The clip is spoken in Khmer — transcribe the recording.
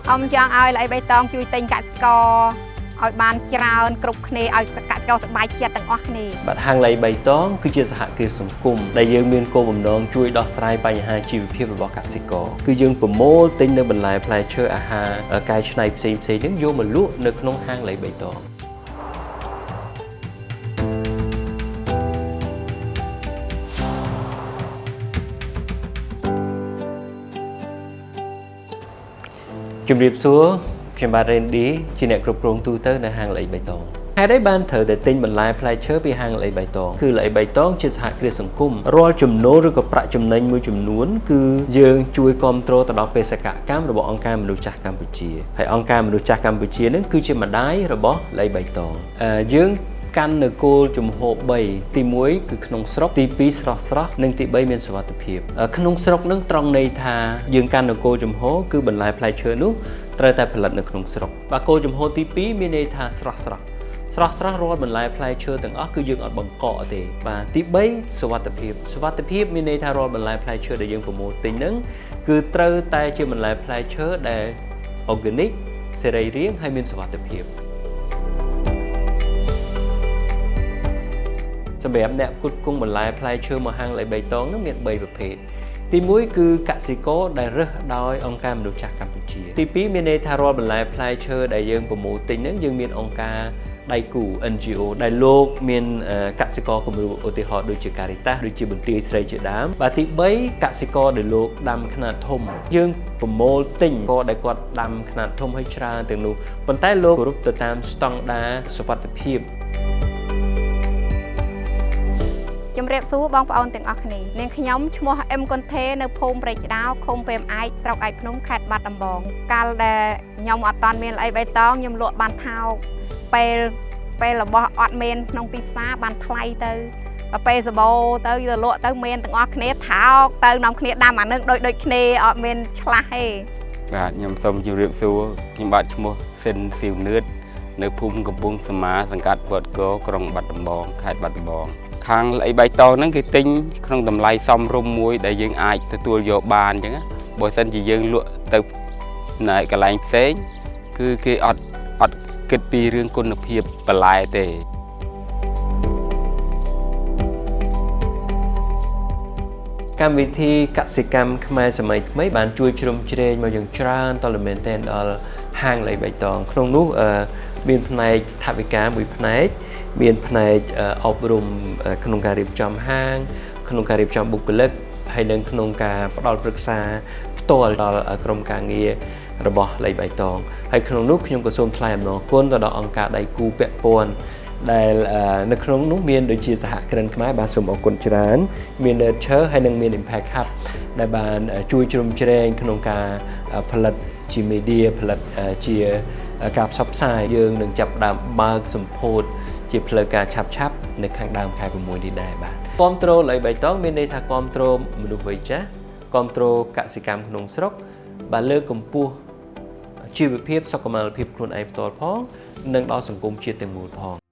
ông chọn ai lại bay tông chui tinh cắt coឲ្យបានច្រើនគ្រប់គ្នាឲ្យកកសប្បាយចិត្តទាំងអស់គ្នាបាទហាងលៃបៃតងគឺជាសហគ្រាសសង្គមដែលយើងមានគោលបំណងជួយដោះស្រាយបញ្ហាជីវភាពរបស់កសិករគឺយើងប្រមូលទិញនៅបន្លែផ្លែឈើអាហារកែច្នៃផ្សេងៗហ្នឹងយកមកលក់នៅក្នុងហាងលៃបៃតងជំរាបសួរខ្ញុំបាទ Randy ជាអ្នកគ្រប់គ្រងទូទៅនៅហាងលៃបៃតងហេតុអីបានត្រូវតែទិញបន្លែផ្លែឈើពីហាងលៃបៃតងគឺលៃបៃតងជាសហគ្រាសសង្គមរាល់ចំណូលឬក៏ប្រាក់ចំណេញមួយចំនួនគឺយើងជួយគ្រប់គ្រងទៅដល់បេសកកម្មរបស់អង្គការមនុស្សចាស់កម្ពុជាហើយអង្គការមនុស្សចាស់កម្ពុជានឹងគឺជាម្ដាយរបស់លៃបៃតងយើងកាន់នៅគោលជំហរ3ទី1គឺក្នុងស្រុកទី2ស្រស់និងទី3មានសុវត្ថិភាពក្នុងស្រុកនឹងត្រង់ន័យថាយើងកាន់នៅគោលជំហរគឺបន្លែផ្លែឈើនោះត្រូវតែផលិតនៅក្នុងស្រុកបាទគោលជំហរទី2មានន័យថាស្រស់រាល់បន្លែផ្លែឈើទាំងអស់គឺយើងអត់បង្កកទេបាទទី3សុវត្ថិភាពមានន័យថារាល់បន្លែផ្លែឈើដែលយើងប្រមូលទិញហ្នឹងគឺត្រូវតែជាបន្លែផ្លែឈើដែល organic សេរីរាង្គហើយមានសុវត្ថិភាពសម្រាប់អ្នកផ្គត់ផ្គង់បន្លែផ្លែឈើមកហាងលៃបៃតងនោះមាន3ប្រភេទទី1គឺកសិករដែលរើសដោយអង្គការមនុស្សចាស់កម្ពុជាទី2មានន័យថារាល់បន្លែផ្លែឈើដែលយើងប្រមូលទិញហ្នឹងយើងមានអង្គការដៃគូ NGO ដែលលោកមានកសិករគំរូឧទាហរណ៍ដូចជា Caritas ដូចជាបន្ទាយស្រីជាដើមបាទទី3កសិករដែលលោកដាំខ្នាតធំយើងប្រមូលទិញក៏ដែលគាត់ដាំខ្នាតធំឲ្យច្រើនទាំងនោះប៉ុន្តែលោកគោរពទៅតាមស្តង់ដារសុវត្ថិភាពជំរាបសួរបងប្អូនទាំងអស់គ្នានាងខ្ញុំឈ្មោះអឹមកុនថេនៅភូមិព្រែកក្តៅឃុំព្រែមឯកស្រុកឯកភ្នំខេត្តបាត់ដំបងកាលដែលខ្ញុំអត់តាន់មានអីបៃតងខ្ញុំលក់បានថោកពេលរបស់អត់មានក្នុងទីផ្សារបានថ្លៃទៅពេលសបោទៅលក់ទៅមានទាំងអស់គ្នាថោកទៅនាំគ្នាដាំអានឹងដូចគ្នាអត់មានឆ្លាស់ទេបាទខ្ញុំសូមជម្រាបសួរខ្ញុំបាទឈ្មោះសិនស៊ីវនឿតនៅភូមិកំពង់សមាសង្កាត់វត្តគរក្រុងបាត់ដំបងខេត្តបាត់ដំបងខាងលៃបៃតងហ្នឹងគេទិញក្នុងតម្លៃសមរម្យមួយដែលយើងអាចទទួលយកបានអញ្ចឹងបើមិនជាយើងលក់ទៅនៅកន្លែងផ្សេងគឺគេអត់គិតពីរឿងគុណភាពបន្លែទេកម្មវិធីកសិកម្មខ្មែរសម័យថ្មីបានជួយជ្រោមជ្រែងមកយ៉ាងច្រើនតលមែនទែនដល់ហាងលៃបៃតងក្នុងនោះមានផ្នែកថវិកាមួយផ្នែកមានផ្នែកអប់រំក្នុងការរៀបចំហាងក្នុងការរៀបចំបុគ្គលិកហើយនិងក្នុងការផ្ដល់ប្រឹក្សាផ្ទាល់ដល់ក្រុមការងាររបស់លៃបៃតងហើយក្នុងនោះខ្ញុំក៏សូមថ្លែងអំណរគុណទៅដល់អង្គការដៃគូពាក់ព័ន្ធដែលនៅក្នុងនោះមានដូចជាសហគ្រិនខ្មែរបាទសូមអរគុណច្រើនមាន Nurture ហើយនិងមាន Impact Hub ដែលបានជួយជ្រោមជ្រែងក្នុងការផលិតជា media ផលិតជាការផ្សព្វផ្សាយយើងនឹងចាប់ផ្ដើមបើកសម្ពោធជាផ្លូវការឆាប់នៅខាងដើមខែ6នេះដែរបាទគាំទ្រលៃបៃតងមានន័យថាគាំទ្រមនុស្សវ័យចាស់គាំទ្រកសិកម្មក្នុងស្រុកបាទលើកកម្ពស់ជីវភាពសុខុមាលភាពខ្លួនឯងផ្ទាល់ផងនិងដល់សង្គមជាតិទាំងមូលផង